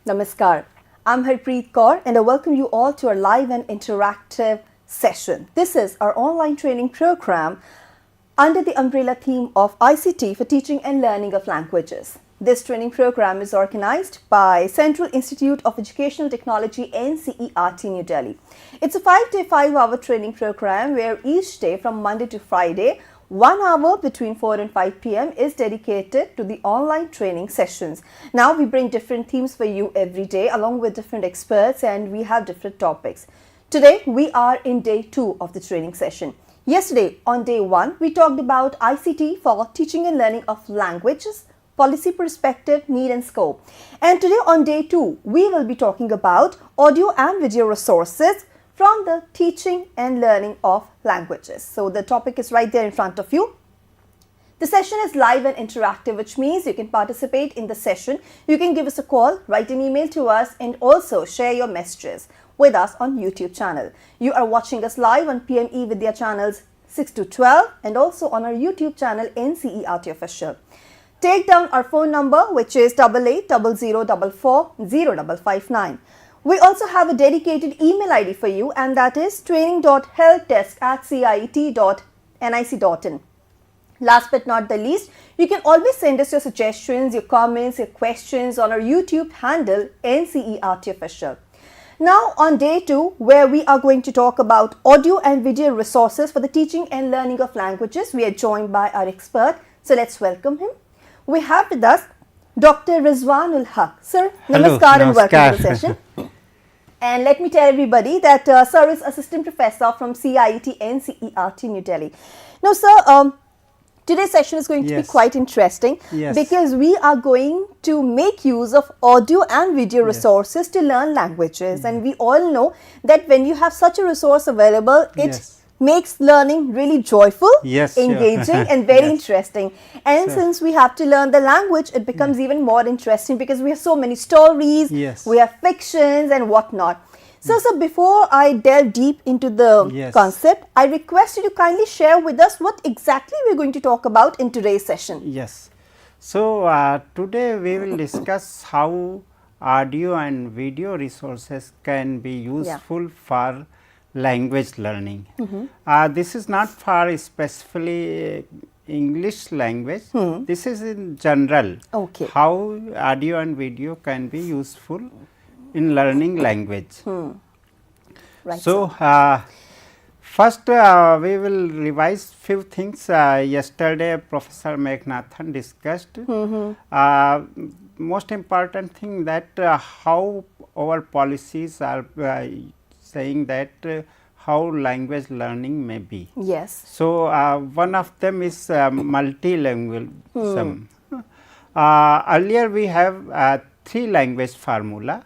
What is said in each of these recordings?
Namaskar. I'm Harpreet Kaur and I welcome you all to our live and interactive session. This is our online training program under the umbrella theme of ICT for teaching and learning of languages. This training program is organized by Central Institute of Educational Technology NCERT New Delhi. It's a 5-day, 5-hour training program where each day from Monday to Friday 1 hour between 4 and 5 p.m. is dedicated to the online training sessions. Now we bring different themes for you every day along with different experts and we have different topics. Today we are in day 2 of the training session. Yesterday on day 1 we talked about ICT for teaching and learning of languages, policy perspective, need and scope. And today on day 2 we will be talking about audio and video resources from the teaching and learning of languages. So the topic is right there in front of you. The session is live and interactive, which means you can participate in the session. You can give us a call, write an email to us and also share your messages with us on YouTube channel. You are watching us live on PME Vidya channels 6 to 12 and also on our YouTube channel NCERT Official. Take down our phone number, which is 8800440559. We also have a dedicated email ID for you and that is training.helpdesk@ceit.nic.in. Last but not the least, you can always send us your suggestions, your comments, your questions on our YouTube handle NCERT Official. Now on day 2 where we are going to talk about audio and video resources for the teaching and learning of languages, we are joined by our expert. So let's welcome him. We have with us Dr. Rizvanul Haque. Sir, namaskar and welcome to the session. And let me tell everybody that sir is assistant professor from CIET NCERT New Delhi. Now sir, today's session is going to be quite interesting because we are going to make use of audio and video resources to learn languages. And we all know that when you have such a resource available, it makes learning really joyful, engaging and very interesting. And since we have to learn the language, it becomes even more interesting because we have so many stories, we have fictions and whatnot. So before I delve deep into the concept, I request you to kindly share with us what exactly we are going to talk about in today's session. Yes. So today we will discuss how audio and video resources can be useful for language learning. This is not for specifically English language, this is in general how audio and video can be useful in learning language. Right, so first we will revise few things yesterday Professor Meghnathan discussed. Most important thing that how our policies are saying that how language learning may be. Yes. So one of them is multilingualism. Earlier we have 3 language formula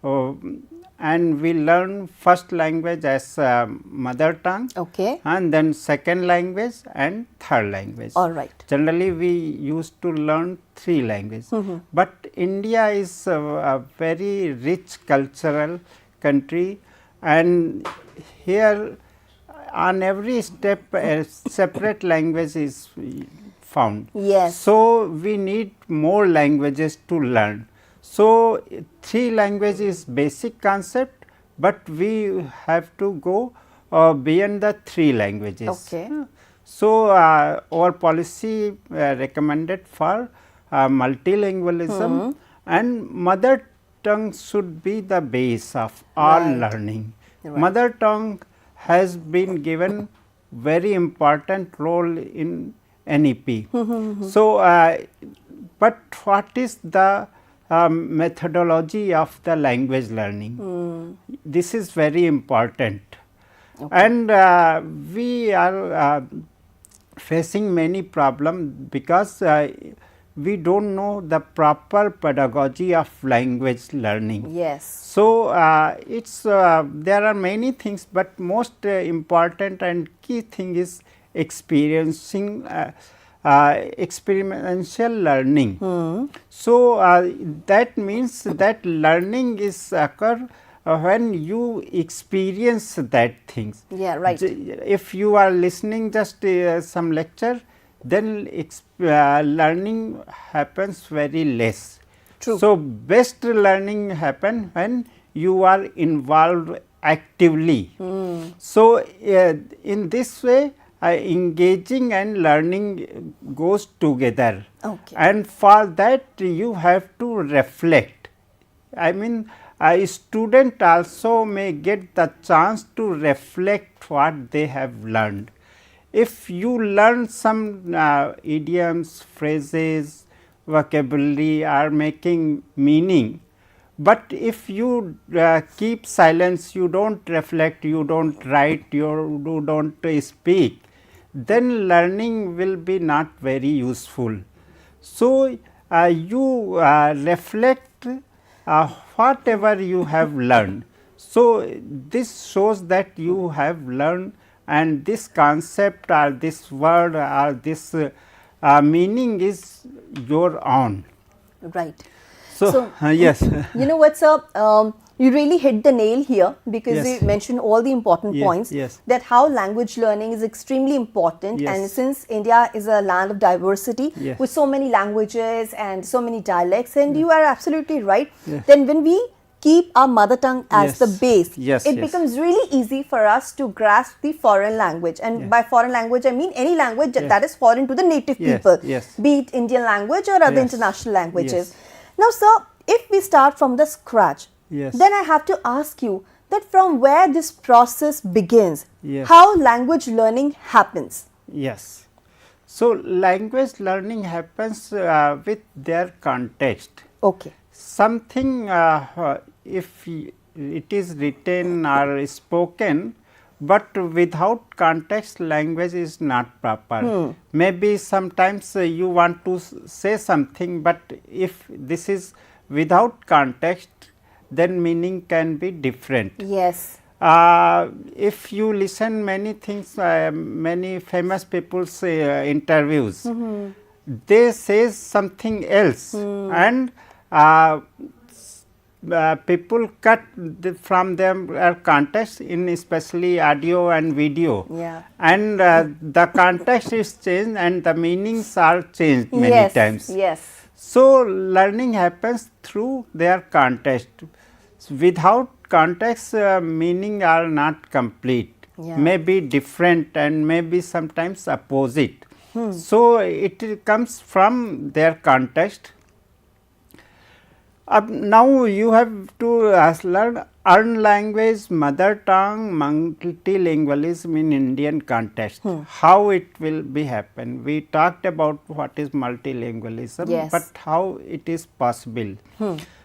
and we learn first language as mother tongue and then second language and third language. All right. Generally we used to learn 3 languages, but India is a very rich cultural country and here on every step a separate language is found. Yes. So we need more languages to learn. So 3 language is basic concept, but we have to go beyond the 3 languages. So our policy recommended for multilingualism and mother tongue should be the base of all learning. Mother tongue has been given very important role in NEP. So, but what is the methodology of the language learning? This is very important. And we are facing many problems because we do not know the proper pedagogy of language learning. Yes. So it's there are many things, but most important and key thing is experiencing experiential learning. So that means that learning is occur when you experience that things. Yeah, right. If you are listening just some lecture, then learning happens very less. True. So, best learning happen when you are involved actively. So, in this way engaging and learning goes together, Okay. and for that you have to reflect. I mean, a student also may get the chance to reflect what they have learned. If you learn some idioms, phrases, vocabulary are making meaning, but if you keep silence, you do not reflect, you do not write, you do not speak, then learning will be not very useful. So, you reflect whatever you have learned. So, this shows that you have learned, and this concept or this word or this meaning is your own. Right. So, yes. You know what, sir? You really hit the nail here, because Yes. you mentioned all the important Yes, points. yes. That how language learning is extremely important. Yes. And since India is a land of diversity, Yes. with so many languages and so many dialects, and you are absolutely right. Yes. Then when we keep our mother tongue as Yes. the base, Yes, it yes. becomes really easy for us to grasp the foreign language. And by foreign language, I mean any language that is foreign to the native Yes, people, yes. be it Indian language or other Yes. international languages. Yes. Now, sir, if we start from the scratch, Yes. then I have to ask you that from where this process begins, Yes. how language learning happens. Yes. So, language learning happens with their context. Okay. Something if it is written or spoken, but without context language is not proper. Maybe sometimes you want to say something, but if this is without context, then meaning can be different. Yes. If you listen many things, many famous people's interviews, they say something else, and people cut from their context in especially audio and video. Yeah. And the context is changed and the meanings are changed many Yes. times. Yes. So, learning happens through their context. Without context, meaning are not complete, Yeah. may be different and may be sometimes opposite. So, it comes from their context. Now, you have to earn language, mother tongue, multilingualism in Indian context. How it will be happen? We talked about what is multilingualism, Yes. but how it is possible.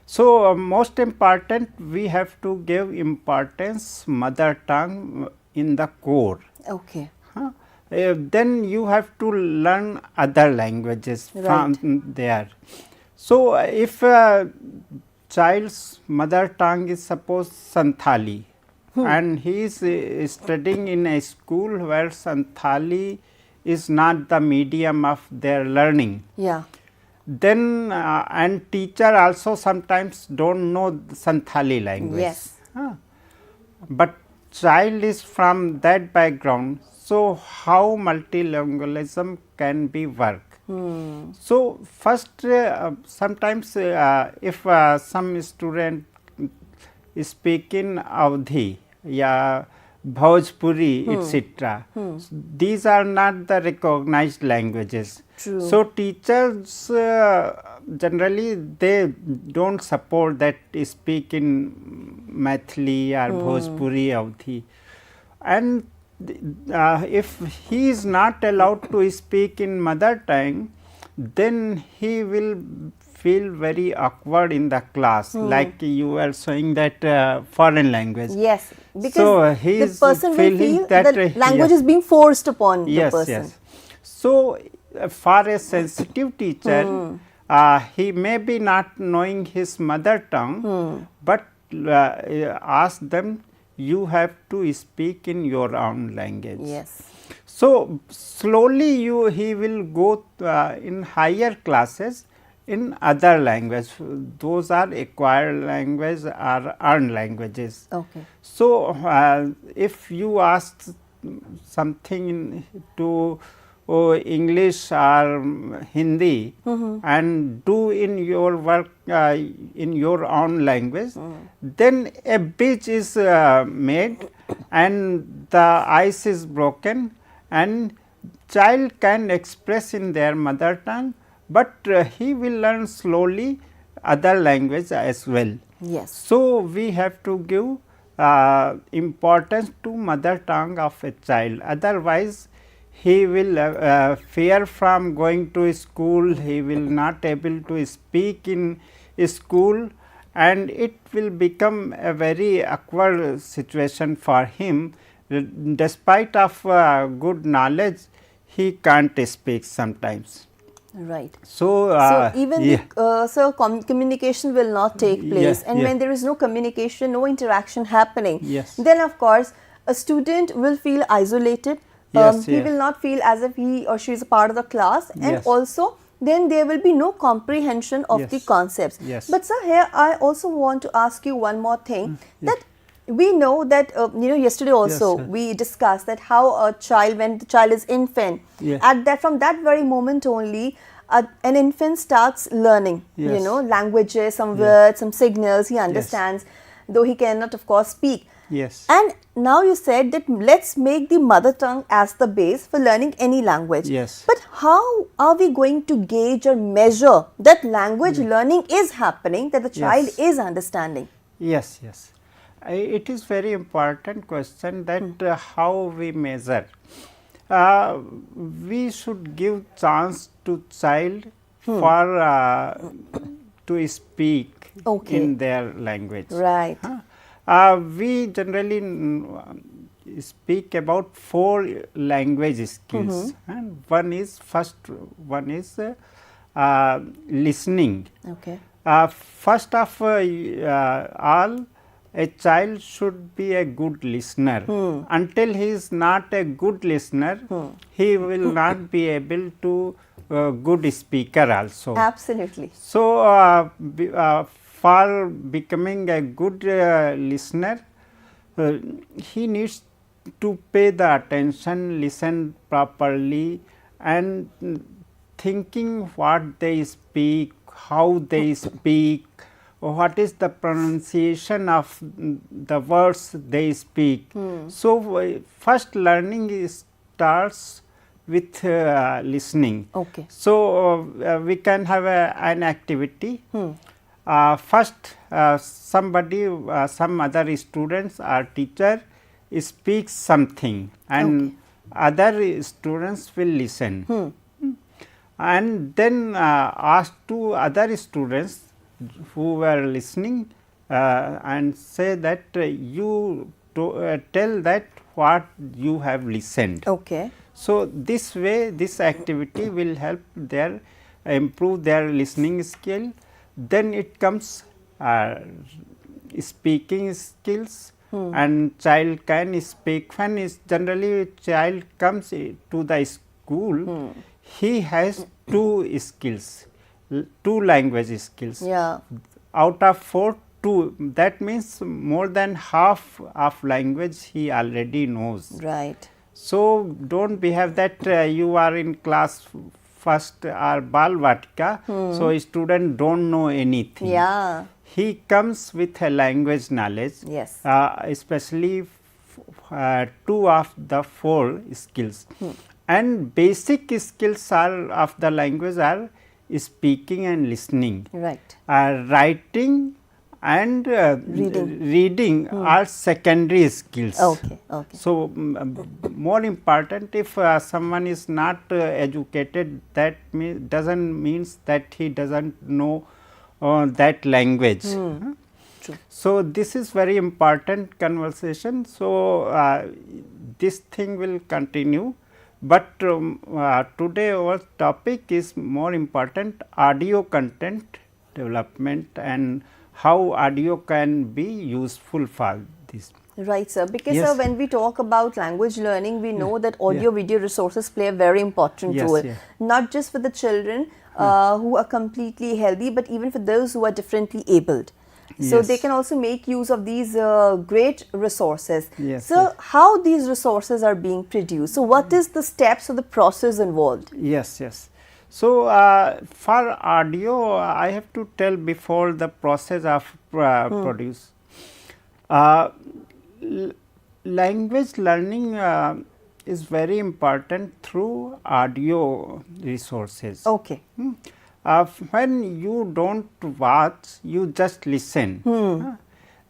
So, most important, we have to give importance mother tongue in the core. Okay. Then you have to learn other languages Right. from there. So, if a child's mother tongue is suppose Santhali, and he is studying in a school where Santhali is not the medium of their learning, Yeah. then and teacher also sometimes do not know the Santhali language. Yes. But child is from that background, so how multilingualism can be work? So, first sometimes if some student speak in Avdhi, yeah, Bhojpuri, etc. These are not the recognized languages. True. So, teachers generally they do not support that speak in Maithili or Bhojpuri, Avdhi, and if he is not allowed to speak in mother tongue, then he will feel very awkward in the class, like you were saying that foreign language. Yes. Because So, he the is person will feeling feel that, the language yes. is being forced upon Yes, the person. yes. So, for a sensitive teacher, he may be not knowing his mother tongue, but ask them, you have to speak in your own language. Yes. So, slowly he will go in higher classes in other language, those are acquired language or earned languages. Okay. So, if you ask something to English or Hindi and do in your work in your own language, then a bridge is made and the ice is broken and child can express in their mother tongue, but he will learn slowly other language as well. Yes. So, we have to give importance to mother tongue of a child, otherwise he will fear from going to school, he will not able to speak in school and it will become a very awkward situation for him. Despite of good knowledge, he can't speak sometimes. Right. So, even communication will not take place, and when there is no communication, no interaction happening, then of course a student will feel isolated. He will not feel as if he or she is a part of the class, and also then there will be no comprehension of the concepts. But sir, here I also want to ask you one more thing, that we know that yesterday also we discussed that how a child, when the child is infant, from that very moment only an infant starts learning languages, some words, some signals he understands, though he cannot of course speak. And now you said that let's make the mother tongue as the base for learning any language. But how are we going to gauge or measure that language learning is happening, that the child is understanding? It is very important question that how we measure. We should give chance to child for to speak in their language. Right. We generally speak about 4 language skills, and one is listening. First of all, a child should be a good listener. Until he is not a good listener, he will not be able to good speaker also. Absolutely. So, for becoming a good listener, he needs to pay the attention, listen properly and thinking what they speak, how they speak, what is the pronunciation of the words they speak. So, first learning starts with listening. So, we can have an activity. First somebody, some other students or teacher speaks something and other students will listen. And then ask to other students who were listening and say that you tell that what you have listened. So, this way this activity will help their improve their listening skill. Then it comes speaking skills, and child can speak. When is generally child comes to the school, he has 2 skills, 2 language skills. Out of 4, 2, that means more than half of language he already knows. So, don't behave that you are in class first or Balvatika, so student don't know anything. He comes with a language knowledge, especially 2 of the 4 skills. And basic skills are of the language are speaking and listening. Writing and reading are secondary skills. So, more important, if someone is not educated, that doesn't means that he doesn't know that language. So, this is very important conversation. So, this thing will continue, but today our topic is more important, audio content development and how audio can be useful for this. Right, sir. Because sir, when we talk about language learning, we know that audio video resources play a very important role, not just for the children who are completely healthy, but even for those who are differently abled. So they Yes. can also make use of these great resources. Yes, So yes. how these resources are being produced? So what is the steps or the process involved? Yes, yes. So, for audio, I have to tell before the process of produce. Uh, l- Language learning is very important through audio resources. Okay. When you don't watch, you just listen.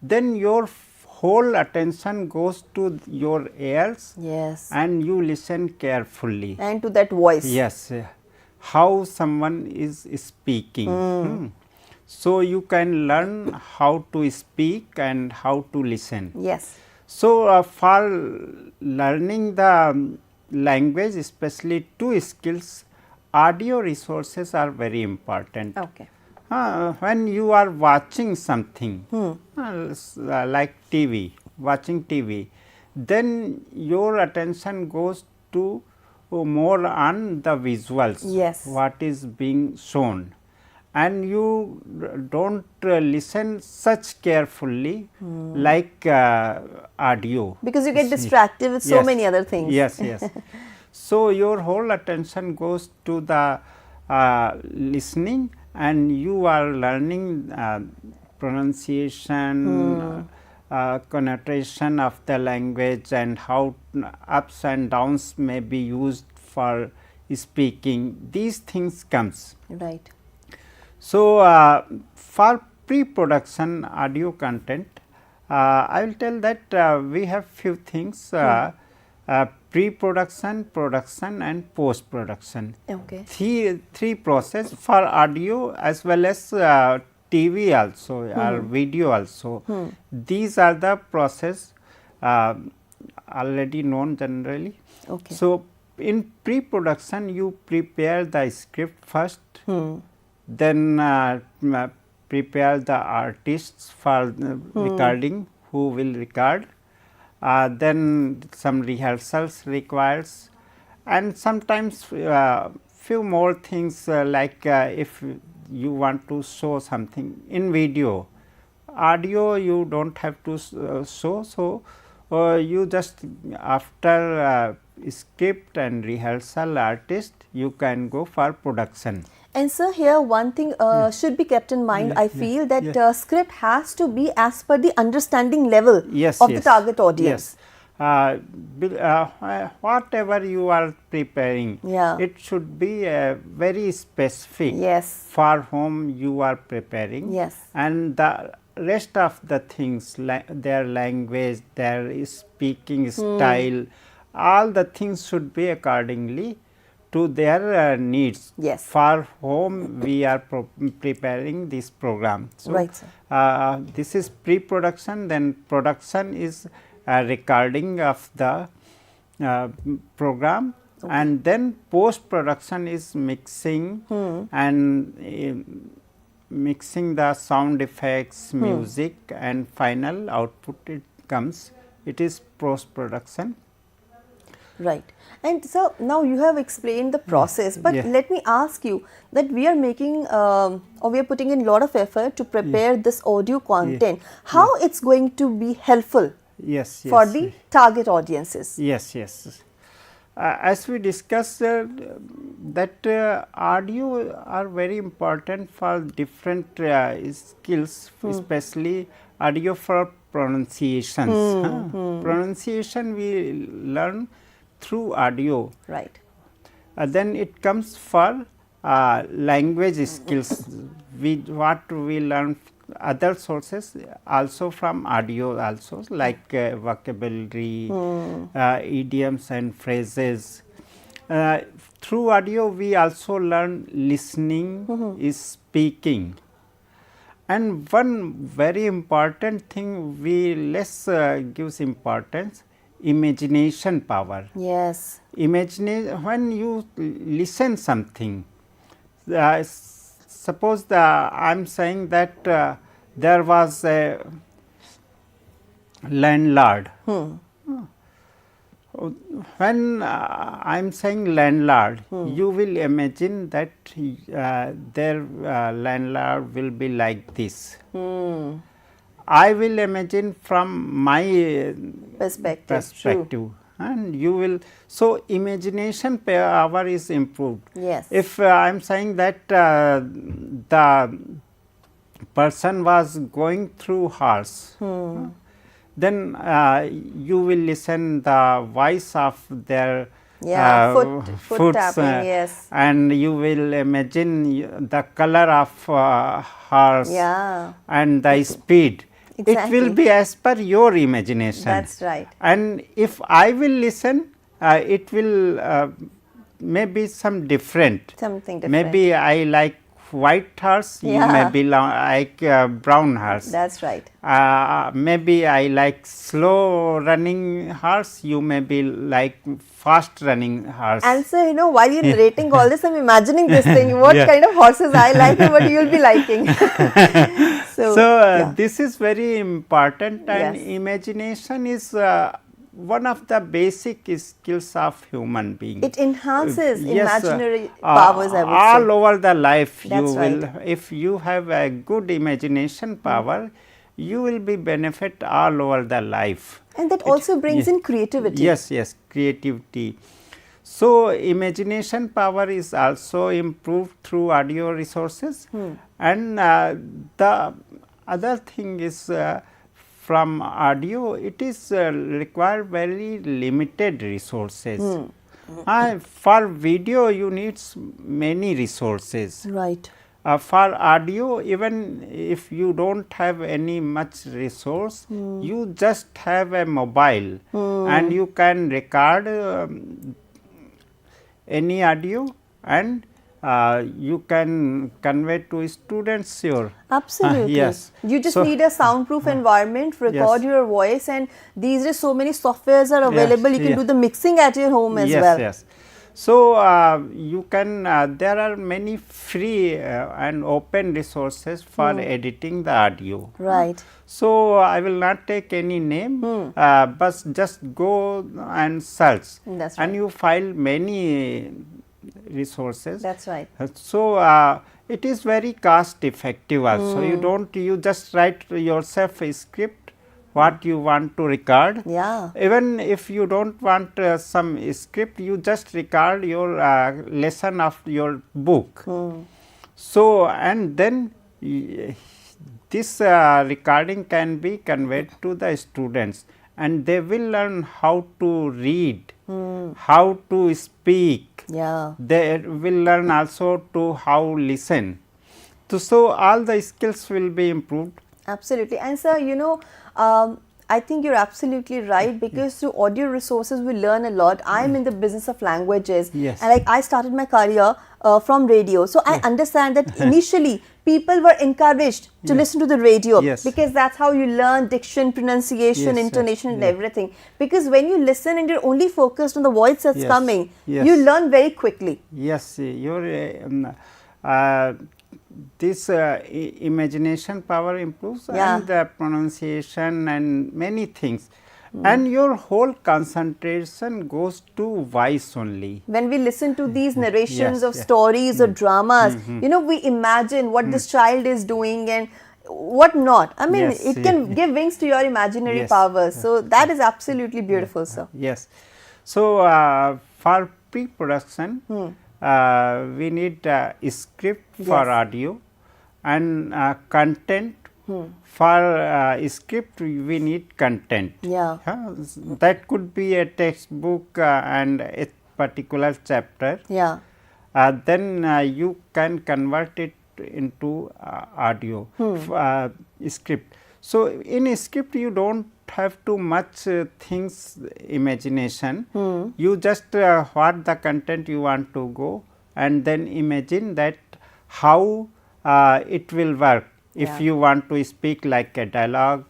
Then your whole attention goes to your ears Yes. and you listen carefully. And to that voice. Yes, how someone is speaking. So, you can learn how to speak and how to listen. Yes. So, for learning the language, especially two skills, audio resources are very important. Okay. When you are watching something like TV, watching TV, then your attention goes to more on the visuals, Yes. what is being shown, and you don't listen such carefully like audio. Because you get distracted with so Yes. many other things. Yes, yes. So, your whole attention goes to the listening and you are learning pronunciation, connotation of the language and how ups and downs may be used for speaking. These things comes. Right. So, for pre-production audio content, I will tell that we have few things, pre-production, production and post-production. Okay. Three process for audio as well as TV also or video also. These are the process already known generally. Okay. So, in pre-production you prepare the script first, then prepare the artists for recording who will record, then some rehearsals requires, and sometimes few more things like if you want to show something in video. Audio you do not have to show, so you just after script and rehearsal artist you can go for production. And sir, here one thing should be kept in mind. I feel that script has to be as per the understanding level of the target audience. Yes. Whatever you are preparing, it should be very specific for whom you are preparing. Yes. And the rest of the things, their language, their speaking style, all the things should be accordingly to their needs, for whom we are preparing this program. So, right, this is pre-production, then production is recording of the program, and then post-production is mixing and mixing the sound effects, music, and final output it comes. It is post-production. Right. And so, now you have explained the process, but let me ask you that we are making or we are putting in a lot of effort to prepare this audio content. How it's going to be helpful for the target audiences? Yes, yes. As we discussed that audio are very important for different skills, especially audio for pronunciations. Pronunciation we learn through audio. Right. Then it comes for language skills. What we learn other sources also from audio also, like vocabulary, idioms and phrases. Through audio we also learn listening, is speaking. And one very important thing we less gives importance, imagination power. Yes. When you listen something, suppose I am saying that there was a landlord. When I am saying landlord, you will imagine that their landlord will be like this. I will imagine from my perspective. And you will. So, imagination power is improved. Yes. If I am saying that the person was going through horse, then you will listen the voice of their foot tapping, yes. And you will imagine the color of horse and the speed. Exactly. It will be as per your imagination. That's right. And if I will listen, it will maybe some different. Something different. Maybe I like white horse, you may be like brown horse. That's right. Maybe I like slow running horse, you may be like fast running horse. And so, while you're narrating all this, I'm imagining this thing, what kind of horses I like and what you'll be liking. So, this is very important, and imagination is one of the basic skills of human being. It enhances imaginary powers, I would say. All over the life, That's you will, if you have a good imagination power, you will be benefit all over the life. And that also brings in creativity. Yes, creativity. So, imagination power is also improved through audio resources, and the other thing is from audio, it is require very limited resources. For video, you need many resources. Right. For audio, even if you do not have any much resource, you just have a mobile and you can record any audio, and you can convey to students your. Absolutely. Yes. You just need a soundproof environment, record your voice, and these days so many softwares are available. You can do the mixing at your home as well. Yes. So, you can there are many free and open resources for editing the audio. Right. So, I will not take any name, but just go and search. That's right. And you find many resources. That's right. So, it is very cost effective also. You just write yourself a script what you want to record. Yeah. Even if you do not want some script, you just record your lesson of your book. So, and then this recording can be conveyed to the students, and they will learn how to read, how to speak. They will learn also to how listen. So, all the skills will be improved. Absolutely. And sir, I think you're absolutely right, because through audio resources we learn a lot. I'm in the business of languages, and like I started my career from radio. So I understand that initially people were encouraged to listen to the radio, because that's how you learn diction, pronunciation, intonation and everything. Because when you listen and you're only focused on the voice that's coming, you learn very quickly. Yes, this imagination power improves, and the pronunciation and many things, and your whole concentration goes to voice only. When we listen to these narrations of stories or dramas, we imagine what this child is doing and what not. I mean, it can give wings to your imaginary powers. So that is absolutely beautiful, sir. Yes. So for pre-production, we need script for audio, and content. For script, we need content. That could be a textbook and a particular chapter. Then you can convert it into audio script. So in a script, you don't have too much things imagination. You just what the content you want to go, and then imagine that how it will work. If you want to speak like a dialogue,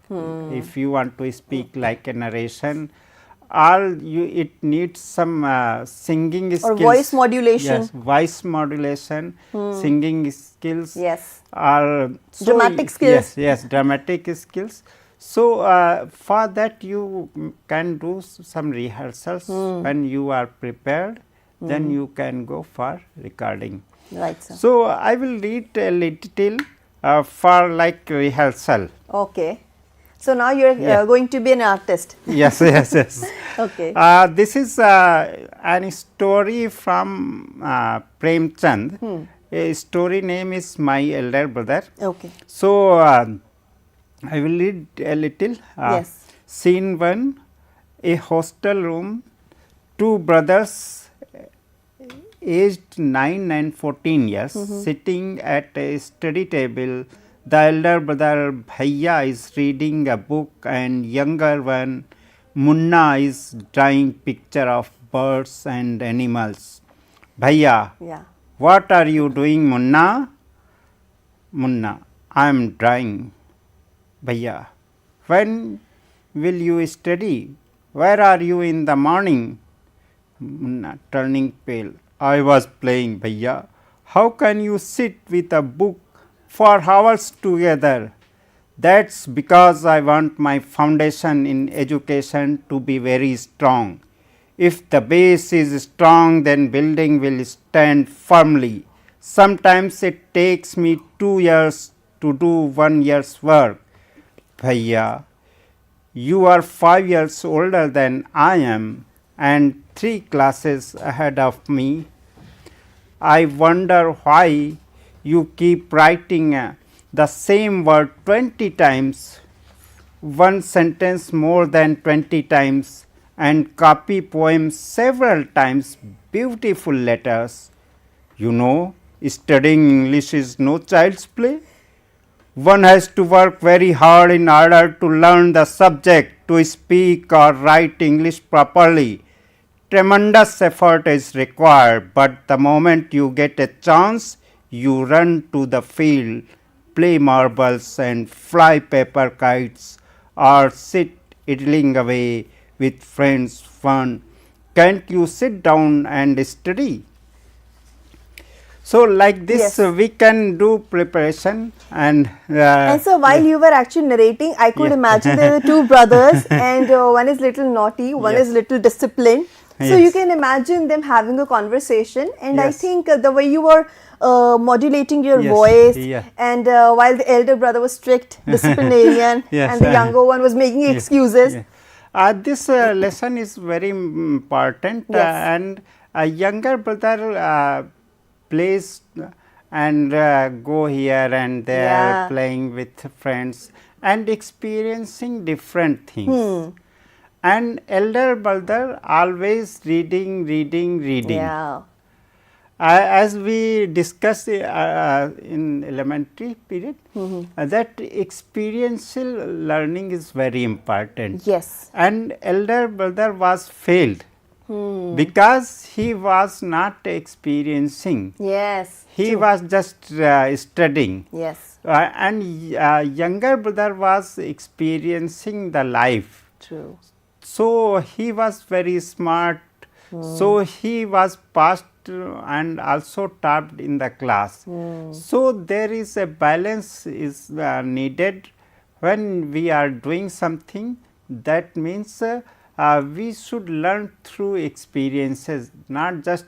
if you want to speak like a narration, it needs some singing skills or voice modulation. Voice modulation, singing skills, or dramatic skills. Dramatic skills. So for that you can do some rehearsals. When you are prepared, then you can go for recording. Right, sir. So I will read a little for like rehearsal. Okay. So now you are Yeah. going to be an artist. Yes, yes, yes. Okay. This is an story from Premchand. A story name is My Elder Brother. Okay. So, I will read a little. Yes. Scene 1, a hostel room, two brothers aged 9 and 14 years sitting at a study table. The elder brother Bhaiya is reading a book and younger one Munna is drawing picture of birds and animals. Bhaiya, Yeah. what are you doing, Munna? Munna, I am drawing. Bhaiya, when will you study? Where are you in the morning? Munna turning pale. I was playing, Bhaiya. How can you sit with a book for hours together? That's because I want my foundation in education to be very strong. If the base is strong, then building will stand firmly. Sometimes it takes me 2 years to do 1 year's work. Bhaiya, you are 5 years older than I am and 3 classes ahead of me. I wonder why you keep writing the same word 20 times, one sentence more than 20 times, and copy poems several times, beautiful letters. You know, studying English is no child's play. One has to work very hard in order to learn the subject, to speak or write English properly. Tremendous effort is required, but the moment you get a chance, you run to the field, play marbles and fly paper kites, or sit idling away with friends fun. Can't you sit down and study? So, like this Yes. we can do preparation and And so while you were actually narrating, I could Yeah. imagine there were two brothers, and one is little naughty, one Yes. is little disciplined. So you Yes. can imagine them having a conversation, and I Yes. think the way you were modulating your Yes. voice, Yeah. and while the elder brother was strict, disciplinarian, Yes. and the younger one was making excuses. Yeah. This lesson is very important Yes. and a younger brother plays and go here and there Yeah. playing with friends and experiencing different things. And elder brother always reading. Yeah. As we discussed in elementary period, that experiential learning is very important. Yes. And elder brother was failed because he was not experiencing. Yes. He True. was just studying. Yes. And younger brother was experiencing the life. True. So, he was very smart. So, he was passed and also topped in the class. So, there is a balance is needed when we are doing something. That means we should learn through experiences, not just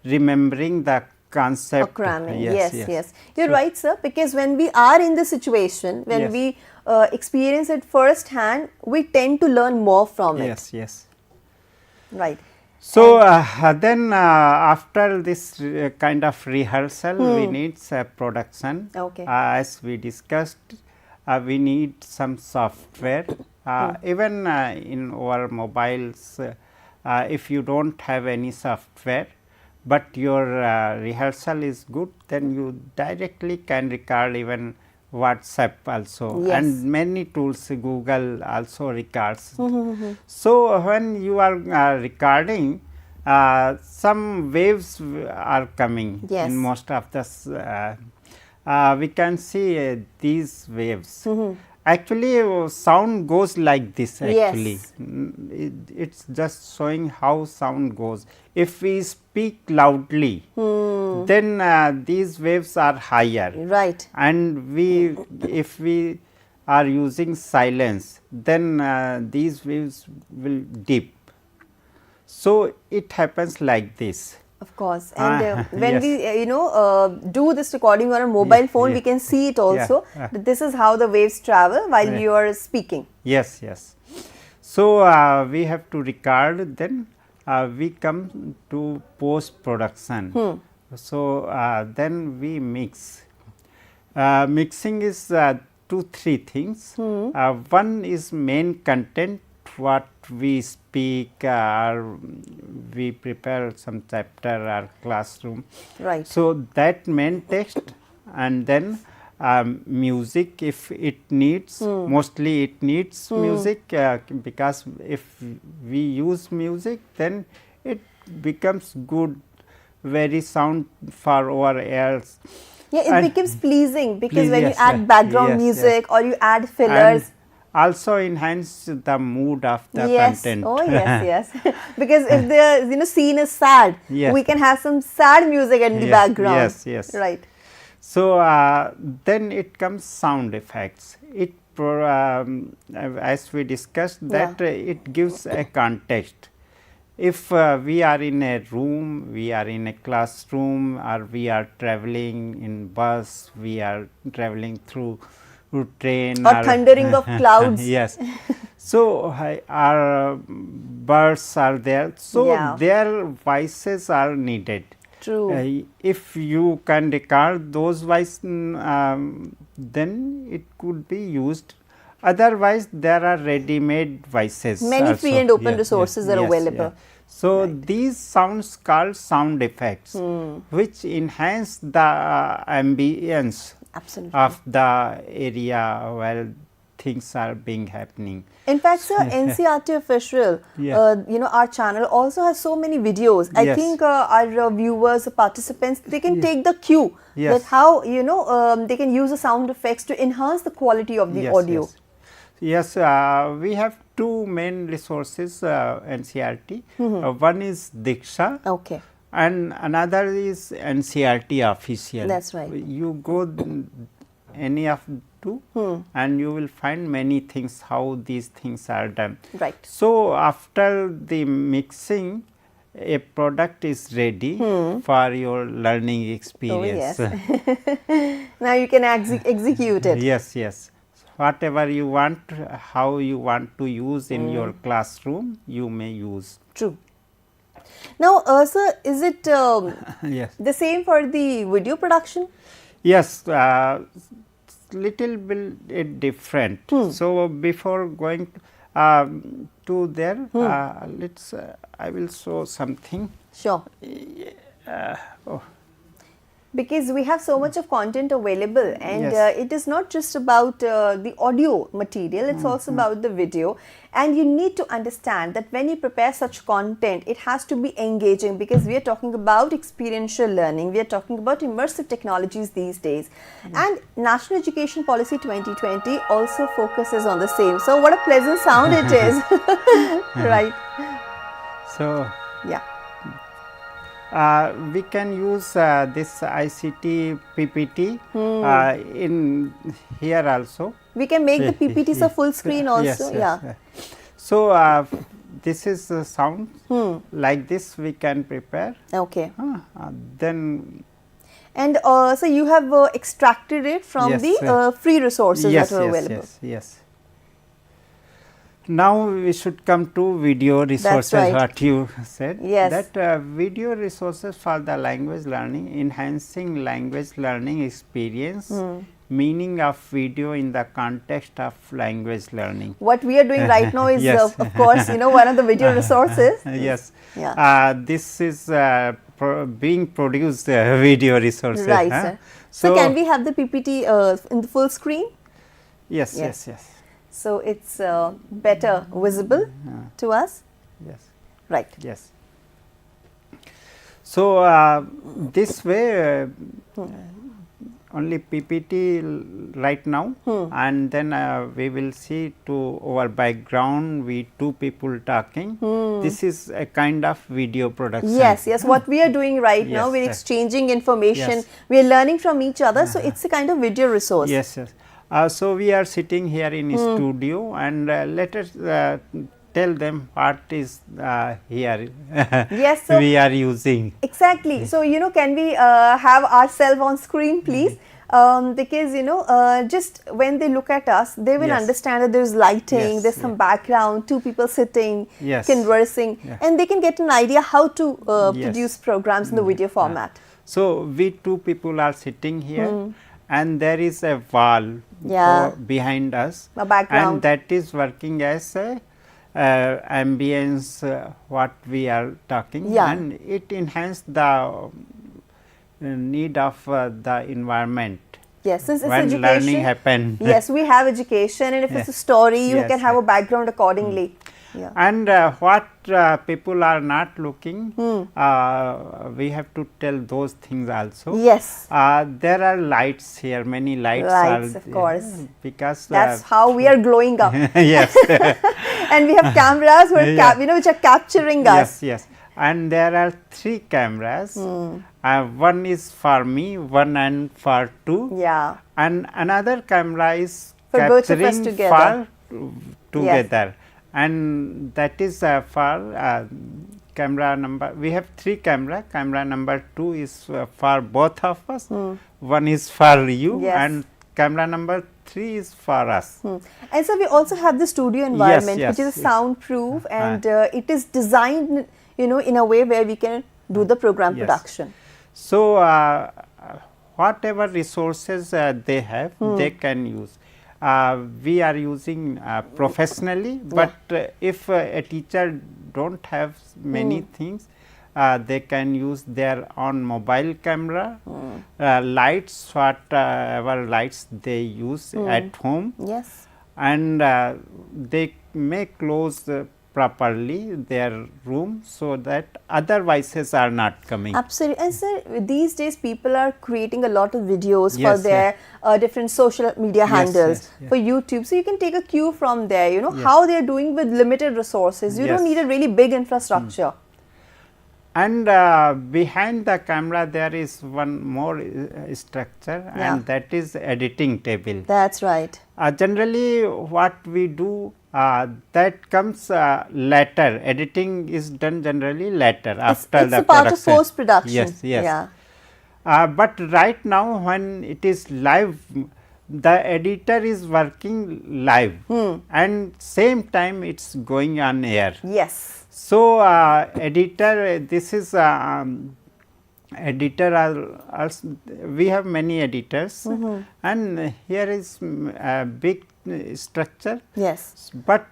remembering the concept. Or cramming. Yes. You're right, sir, because when we are in the situation, when Yes. we experience it firsthand, we tend to learn more from it. Yes. Right. So, then after this kind of rehearsal, we need production. Okay. As we discussed, we need some software. Even in our mobiles, if you do not have any software, but your rehearsal is good, then you directly can record even WhatsApp also. Yes. And many tools, Google also records. So, when you are recording, some waves are coming Yes. in most of the we can see these waves. Actually, sound goes like this actually. Yes. It's just showing how sound goes. If we speak loudly, then these waves are higher. Right. And if we are using silence, then these waves will dip. So, it happens like this. Of course, and when yes. we do this recording on a mobile phone, yeah. we can see it also. Yeah. That this is how the waves travel while Yeah. you are speaking. Yes, yes. So, we have to record, then we come to post production. So, then we mix. Mixing is 2-3 things. One is main content, what we speak, or we prepare some chapter or classroom. Right. So, that main text, and then music if it needs, mostly it needs music, because if we use music, then it becomes good, very sound for our ears. Yeah, it becomes pleasing because when you yes, add background yes, music or you add And fillers. also enhance the mood of the Yes. content. Oh yes, yes. Because if the scene is sad, Yes. we can have some sad music in the Yes, background. yes, yes. Right. So, then it comes sound effects. It as we discussed that it gives a context. If we are in a room, we are in a classroom, or we are traveling in bus, we are traveling through train, Or thundering of clouds. yes. So, our birds are there. So, Yeah. their voices are needed. True. If you can record those voices, then it could be used. Otherwise, there are ready-made voices. Many also. free and open resources are yes, available. So, these sounds called sound effects, which enhance the ambience Absolutely. of the area where things are being happening. In fact, sir, NCERT official, our channel also has so many videos. I Yes. think our viewers, participants, they can take the cue Yes. that how they can use the sound effects to enhance the quality of the Yes, audio. Yes, we have two main resources, NCERT. One is Diksha, Okay. and another is NCERT official. That's right. You go any of two, and you will find many things how these things are done. Right. So, after the mixing, a product is ready for your learning experience. Oh, yes. Now you can execute it. Yes, yes. Whatever you want, how you want to use in your classroom, you may use. True. Now, sir, is it Yes. the same for the video production? Yes, little bit different. So, before going to there, let's I will show something. Sure. Because we have so much of content available, and Yes. it is not just about the audio material, it's also about the video. And you need to understand that when you prepare such content, it has to be engaging, because we are talking about experiential learning, we are talking about immersive technologies these days. And National Education Policy 2020 also focuses on the same. So what a pleasant sound it is. Right. So, Yeah. we can use this ICT PPT in here also. We can make the PPTs a full screen also. Yes, yes, Yeah. yes. So, this is the sound, like this we can prepare. Okay. Then And so you have extracted it from Yes, the free resources yes, that are yes, available. yes, yes. Now we should come to video resources, right. what you said. Yes. That video resources for the language learning, enhancing language learning experience, meaning of video in the context of language learning. What we are doing right now is, Yes. of course, one of the video resources. Yes. Yeah. This is being produced video resources. Right, sir. So can we have the PPT in the full screen? Yes, Yes. yes, yes. So it's better visible to us. Yes. Right. Yes. So, this way only PPT right now, and then we will see to our background, we two people talking. This is a kind of video production. Yes, yes. What we are doing right now, Yes, we're sir. exchanging information. Yes. We are learning from each other. So it's a kind of video resource. Yes, yes. So, we are sitting here in studio, and let us tell them what is here Yes, so we are using. exactly. So, can we have ourselves on screen, please? Because, just when they look at us, they will Yes. understand that there's lighting, Yes, there's some background, two people sitting, Yes. conversing, Yeah. and they can get an idea how to Yes. produce programs in the video format. So, we two people are sitting here and there is a wall Yeah. behind us, A background. and that is working as a ambience what we are talking, Yeah. and it enhance the need of the environment Yes, since it's when education. learning happen. Yes, we have education, and if it's a story, you Yes, can have yes. a background accordingly. Yeah. And what people are not looking, we have to tell those things also. Yes. There are lights here, many lights, Lights, are of course. there, because That's how we are glowing up. yes. And we have cameras who are Yeah. which are capturing us. Yes, yes. And there are 3 cameras. One is for me, one and for 2. Yeah. And another camera is For both of us capturing together. together. And that is for camera number. We have 3 camera. Camera number 2 is for both of us. One is for you, Yes. and camera number 3 is for us. And so we also have the studio environment, yes, which is yes. soundproof, and it is designed, in a way where we can do the program Yes. production. So, whatever resources they have, they can use. We are using professionally, but if a teacher don't have many things, they can use their own mobile camera, lights, whatever lights they use at home, Yes. and they may close properly their room, so that other voices are not coming. Absolutely. And sir, these days people are creating a lot of videos for Yes, their different social media handles, yes, yes. for YouTube. So you can take a cue from there, how they are doing with limited resources. You don't Yes. need a really big infrastructure. And behind the camera there is one more structure, Yeah. and that is editing table. That's right. Generally what we do, that comes later. Editing is done generally later, after It's the a part of production. post-production. Yes, yes. Yeah. But right now when it is live, the editor is working live, and same time it is going on air. Yes. So, editor, this is editor also, we have many editors, and here is a big structure. Yes. But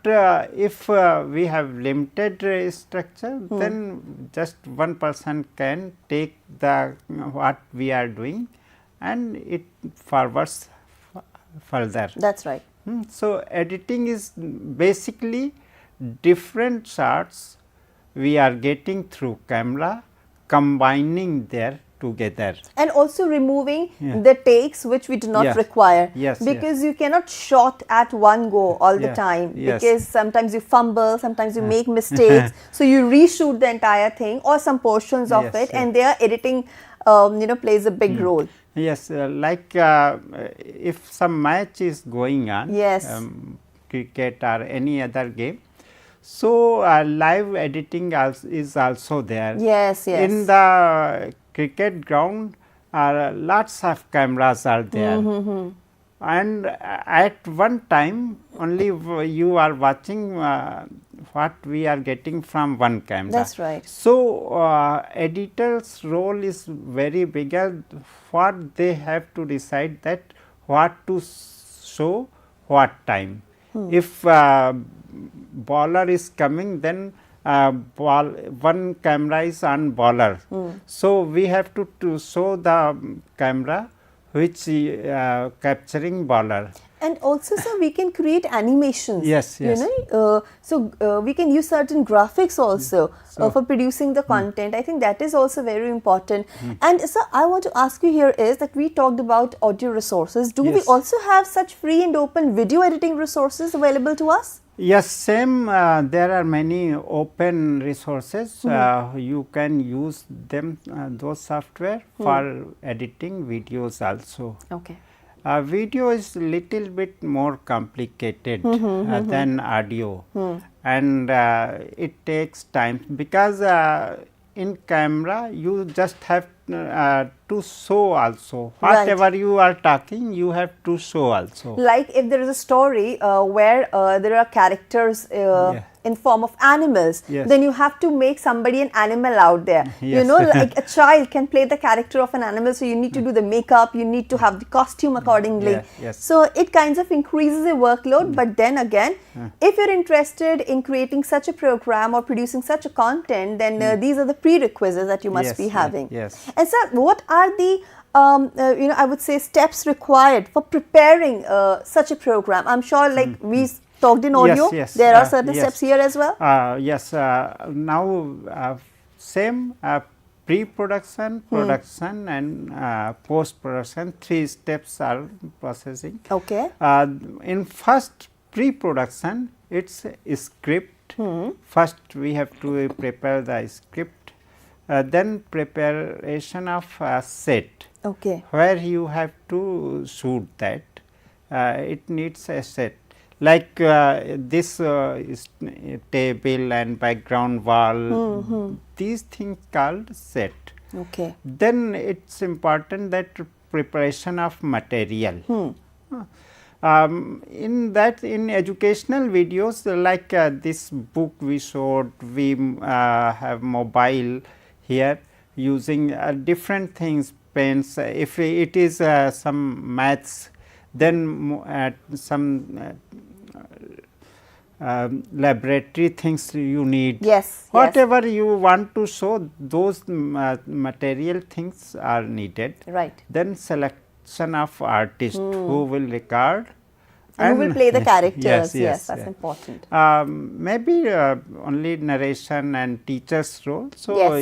if we have limited structure, then just one person can take the what we are doing, and it forwards further. That's right. So, editing is basically different shots we are getting through camera, combining there together. And also removing Yeah. the takes which we do not Yeah. require. Yes, Because you cannot shot at one go all the Yeah. time. Yes. Because sometimes you fumble, sometimes you make mistakes. So you reshoot the entire thing or some portions of Yes, it, yeah. and their editing, plays a big role. Yes, like if some match is going on, Yes. cricket or any other game, so live editing is also there. Yes, yes. In the cricket ground, lots of cameras are there, and at one time only you are watching what we are getting from one camera. That's right. So, editor's role is very big. What they have to decide that what to show what time. If bowler is coming, then one camera is on bowler. So, we have to show the camera which capturing bowler. And also, sir, we can create animations. Yes, yes. We can use certain graphics also for producing the content. I think that is also very important. And sir, I want to ask you here is that we talked about audio resources. Do we Yes. also have such free and open video editing resources available to us? Yes, same. There are many open resources. You can use them, those software for editing videos also. Okay. Video is little bit more complicated than audio, and it takes time, because in camera you just have to show also, whatever you are talking you have to show also. Like if there is a story where there are characters in form of animals, then you have to make somebody an animal out there. You know, like a child can play the character of an animal, so you need to do the makeup, you need to have the costume accordingly. So it kind of increases the workload, but then again, if you're interested in creating such a program or producing such a content, then these are the prerequisites that you must be having. And sir, what are the you know, I would say steps required for preparing such a program? I'm sure, like we talked in audio, there are certain steps here as well. Yes, now same pre-production, production and post-production, 3 steps are processing. Okay. In first pre-production, it's a script. First we have to prepare the script, then preparation of set. Okay. Where you have to shoot that, it needs a set, like this is table and background wall, these things called set. Okay. Then it's important that preparation of material. In that, in educational videos like this book we showed, we have mobile here using different things, pens. If it is some maths, then some laboratory things you need. Whatever you want to show, those material things are needed. Right. Then selection of artist who will record and who will play the characters. Yes, that's important. Maybe only narration and teachers role. So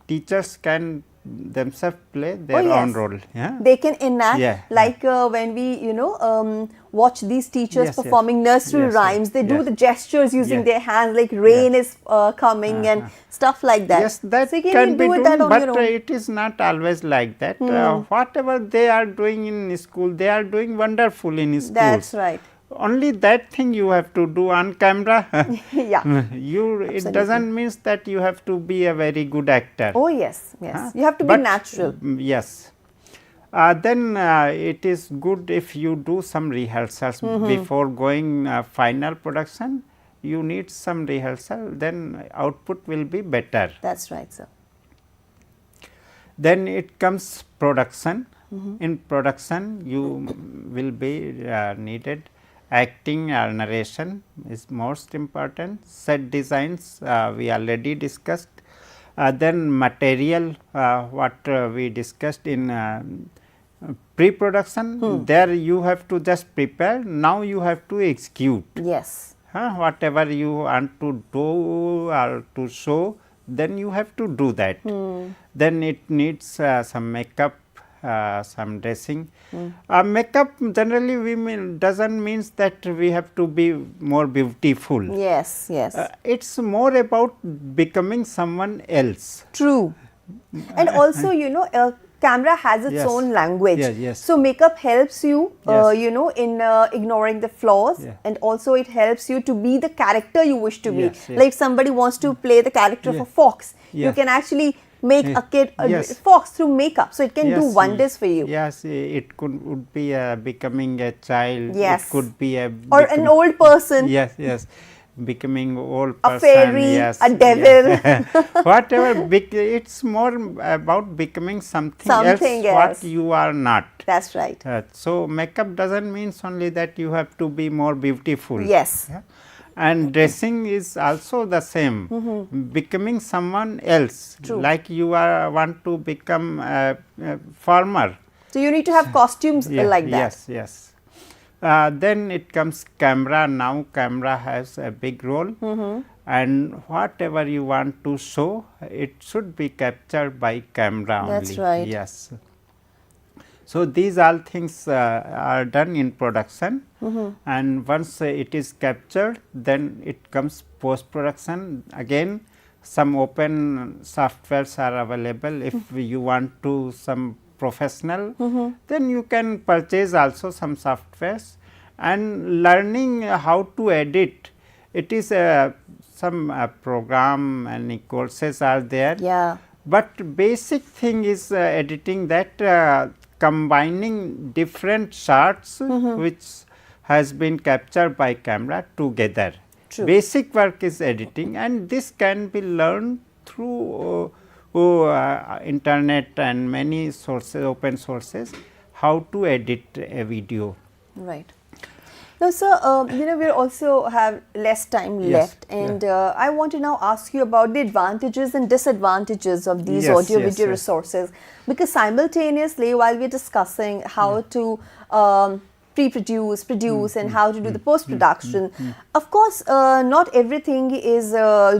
teachers can themselves play their own role. They can enact, like when we, you know, watch these teachers performing nursery rhymes, they do the gestures using their hands, like rain is coming and stuff like that. Yes, that so can be done, but it is not always like that. Whatever they are doing in school, they are doing wonderful in school. That's right. Only that thing you have to do on camera. It doesn't mean that you have to be a very good actor. Oh yes, yes. You have to be natural. Yes. Then it is good if you do some rehearsals before going final production. You need some rehearsal, then output will be better. That's right, sir. Then it comes production. In production, you will be needed. Acting or narration is most important. Set designs we already discussed. Then material, what we discussed in pre-production, there you have to just prepare. Now you have to execute. Yes. Whatever you want to do or to show, then you have to do that. Then it needs some makeup, some dressing. Makeup generally doesn't means that we have to be more beautiful. Yes, yes. It's more about becoming someone else. True. And also, you know, camera has its own language. So makeup helps you, you know, in ignoring the flaws, and also it helps you to be the character you wish to be. Like if somebody wants to play the character of a fox, you can actually make a kid a fox through makeup, so it can do wonders for you. Yes, it would be becoming a child. Yes. It could be or an old person. Yes, yes. Becoming old person, a fairy, a devil, whatever. It's more about becoming something else, what you are not. That's right. So makeup doesn't mean only that you have to be more beautiful. Yes. And dressing is also the same, becoming someone else. True. Like you want to become a farmer. So you need to have costumes like that. Yes, yes. Then it comes camera. Now camera has a big role, and whatever you want to show, it should be captured by camera only. That's right. Yes. So these all things are done in production, and once it is captured, then it comes post production. Again, some open softwares are available. If you want to some professional, then you can purchase also some softwares, and learning how to edit. It is some program and courses are there. Yeah. But basic thing is editing, that combining different shots which has been captured by camera together. True. Basic work is editing, and this can be learned through internet and many sources, open sources, how to edit a video. Right. Now, sir, we also have less time left, and I want to now ask you about the advantages and disadvantages of these audio-video resources, because simultaneously, while we are discussing how to pre-produce, produce, and how to do the post-production, of course, not everything is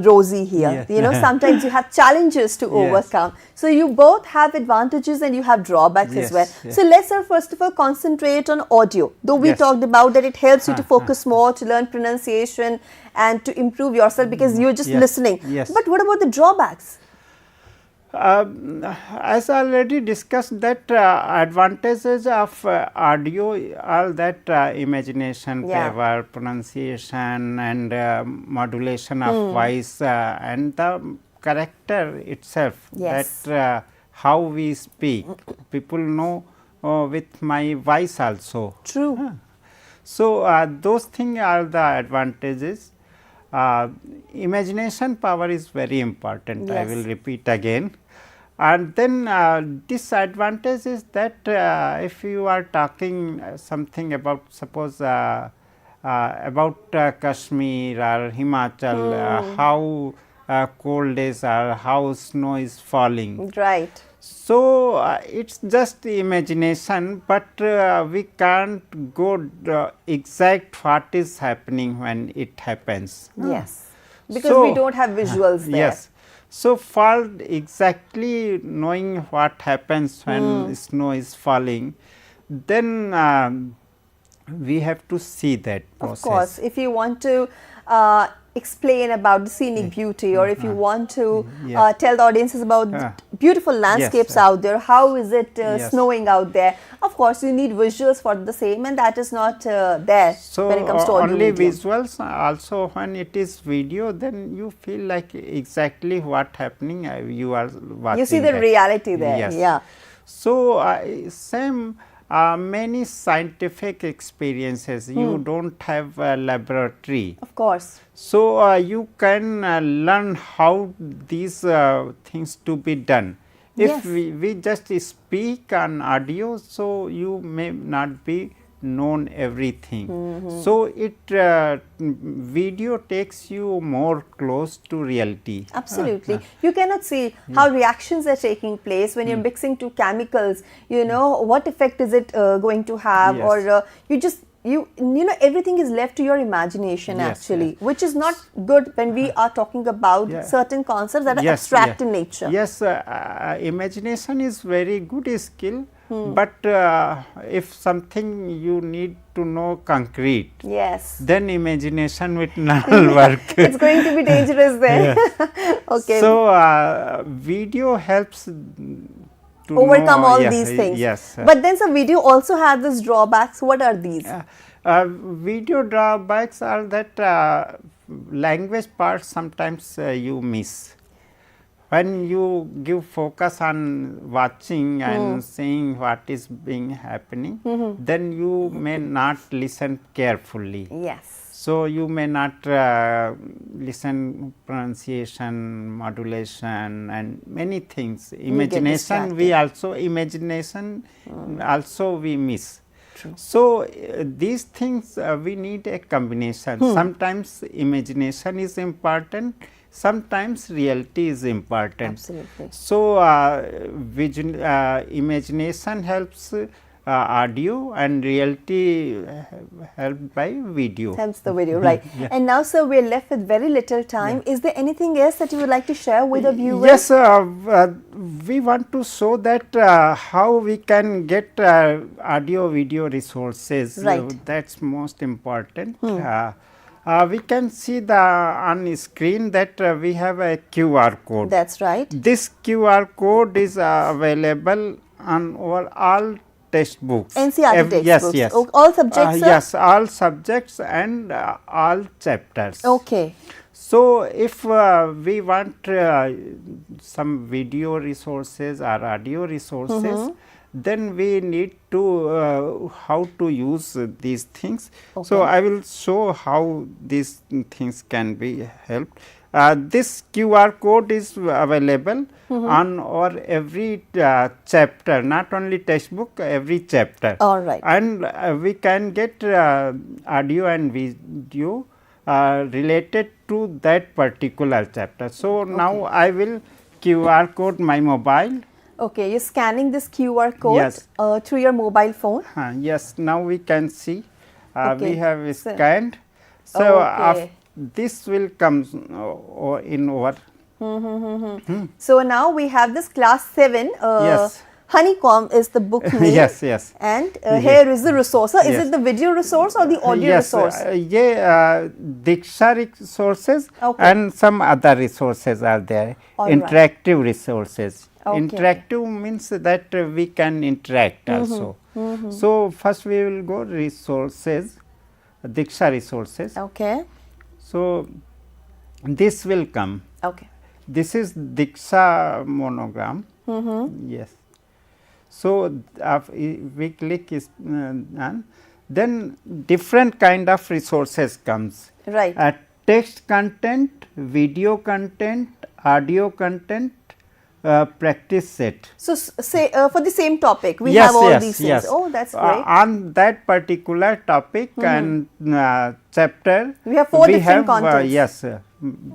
rosy here. Sometimes you have challenges to overcome. So you both have advantages and you have drawbacks as well. So let's first of all concentrate on audio. Though we talked about that it helps you to focus more, to learn pronunciation, and to improve yourself because you're just listening. But what about the drawbacks? As already discussed, that advantages of audio are that imagination power, pronunciation, and modulation of voice, and the character itself, that how we speak. People know with my voice also. True. So those things are the advantages. Imagination power is very important. I will repeat again. And then disadvantage is that if you are talking something about, suppose about Kashmir or Himachal, how cold days are, how snow is falling. Right. So it's just imagination, but we can't go exact what is happening when it happens. Yes, because we don't have visuals there. Yes. So for exactly knowing what happens when snow is falling, then we have to see that process. Of course, if you want to explain about the scenic beauty, or if you want to tell the audiences about beautiful landscapes out there, how is it snowing out there, of course you need visuals for the same, and that is not there when it comes to audio. Only visuals. Also when it is video, then you feel like exactly what happening you are watching. You see the reality there. Yes. So same many scientific experiences, you don't have a laboratory. Of course. So you can learn how these things to be done. If we just speak on audio, so you may not be known everything. So it video takes you more close to reality. Absolutely. You cannot see how reactions are taking place when you're mixing two chemicals. What effect is it going to have, or you know everything is left to your imagination actually, which is not good when we are talking about certain concepts that are abstract in nature. Yes, imagination is very good skill, but if something you need to know concrete, then imagination will not work. It's going to be dangerous there. Okay. So video helps to overcome all these things. But then some video also has these drawbacks. What are these? Video drawbacks are that language part sometimes you miss. When you give focus on watching and seeing what is being happening, then you may not listen carefully. So you may not listen pronunciation, modulation, and many things. Imagination, we miss. True. So these things we need a combination. Sometimes imagination is important, sometimes reality is important. Absolutely. So imagination helps audio, and reality helped by video. Helps the video, right. And now, sir, we are left with very little time. Is there anything else that you would like to share with the viewers? Yes, we want to show that how we can get audio video resources. That's most important. We can see on screen that we have a QR code. That's right. This QR code is available on our all textbooks. NCERT textbooks. Yes. Oh, all subjects, sir? Yes, all subjects and all chapters. Okay. So, if we want some video resources or audio resources, then we need to how to use these things. Okay. So, I will show how these things can be helped. This QR code is available on our every chapter, not only textbook, every chapter. All right. And we can get audio and video related to that particular chapter. So, now I will QR code my mobile. Okay, you're scanning this QR code Yes. Through your mobile phone. Yes, now we can see Okay. we have So- scanned. So, Okay. this will come in our So now we have this class 7. Yes. Honeycomb is the book name. yes. And here is the resource. So is Yes. it the video resource or the audio Yes, resource? Diksha resources Okay. and some other resources are there. All right. Interactive resources. Okay. Interactive means that we can interact also. So, first we will go resources, Diksha resources. Okay. So, this will come. Okay. This is Diksha monogram. Yes. So, we click is done. Then different kind of resources comes. Right. Text content, video content, audio content, practice set. So say for the same topic, we Yes, have all yes, these things. yes. Oh, that's great. On that particular topic and chapter, We have four different contents. Yes,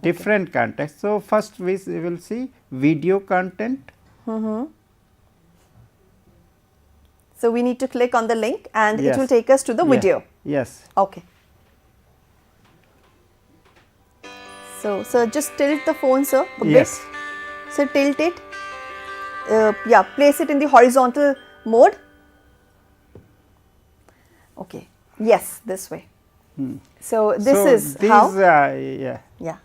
different contexts. So, first we will see video content. So we need to click on the link and Yes. it will take us to the video. Yes. Okay. So just tilt the phone, sir, a Yes. bit. So tilt it. Yeah, place it in the horizontal mode. Okay. Yes, this way. So this So is these, how. Yeah.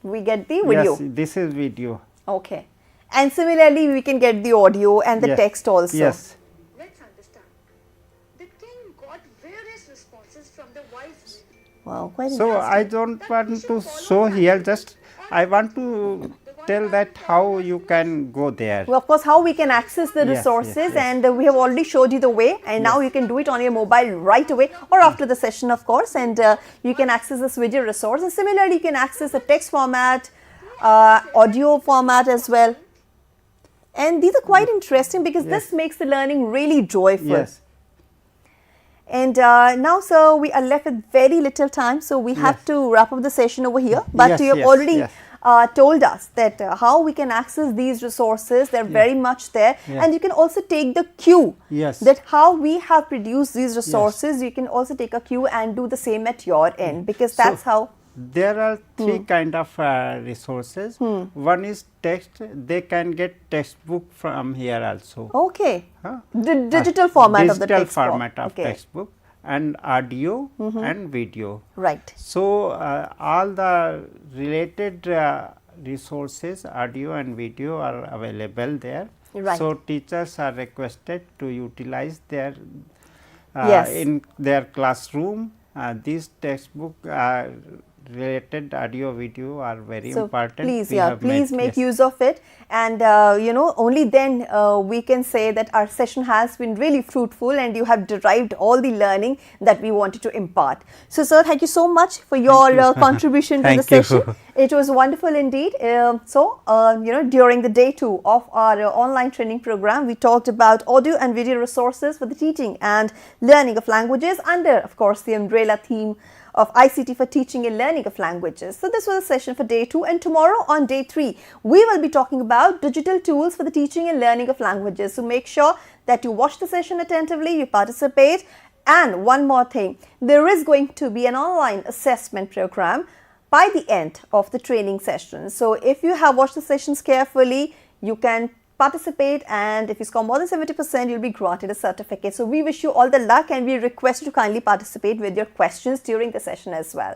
We get the video. Yes, this is video. Okay. And similarly, we can get the audio and the Yes. text also. Yes. Let's understand. The king got various responses from the wise men. Wow, quite So, I don't want to show here, just I want to tell that how you can go there. Well, of course, how we can access the Yes, resources, yes, yes. and we have already showed you the way, and now you can do it on your mobile right away or after the session, of course, and you can access this video resource. And similarly, you can access the text format, audio format as well. And these are quite interesting because this makes the learning really joyful. Yes. And now, sir, we are left with very little time, so we have to wrap up the session over here. But Yes, you have yes, already yes. told us that how we can access these resources. They're very much there, Yeah. and you can also take the cue. Yes. That how we have produced these resources, you can also take a cue and do the same at your end, because that's how. There are three kind of resources. One is text. They can get textbook from here also. Okay. Huh? The digital format of the Digital text form. format of Okay. textbook and audio and video. Right. So, all the related resources, audio and video are available there. Right. So, teachers are requested to utilize their Yes. in their classroom. These textbook related audio video are very So important. please, We have please made- make yes. use of it, and only then we can say that our session has been really fruitful and you have derived all the learning that we wanted to impart. So, sir, thank you so much for your contribution to the Thank you. session. It was wonderful indeed. During the day 2 of our online training program, we talked about audio and video resources for the teaching and learning of languages under, of course, the umbrella theme of ICT for teaching and learning of languages. So this was a session for day 2, and tomorrow on day 3, we will be talking about digital tools for the teaching and learning of languages. So make sure that you watch the session attentively, you participate. And one more thing, there is going to be an online assessment program by the end of the training session. So if you have watched the sessions carefully, you can participate, and if you score more than 70%, you'll be granted a certificate. So we wish you all the luck, and we request you to kindly participate with your questions during the session as well.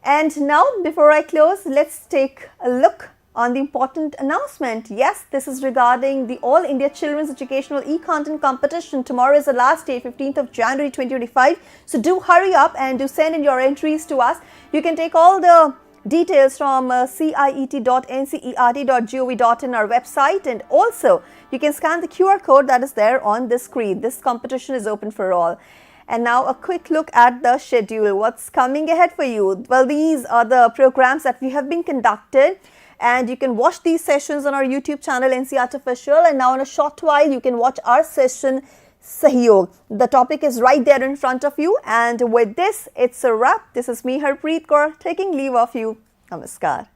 And now, before I close, let's take a look on the important announcement. Yes, this is regarding the All India Children's Educational E-Content Competition. Tomorrow is the last day, 15th of January 2025. So do hurry up and do send in your entries to us. You can take all the details from ciet.ncert.gov.in, our website, and also you can scan the QR code that is there on the screen. This competition is open for all. And now a quick look at the schedule. What's coming ahead for you? Well, these are the programs that we have been conducted, and you can watch these sessions on our YouTube channel NCERT Official, and now in a short while you can watch our session Sahyog. The topic is right there in front of you, and with this it's a wrap. This is me, Harpreet Kaur, taking leave of you. Namaskar.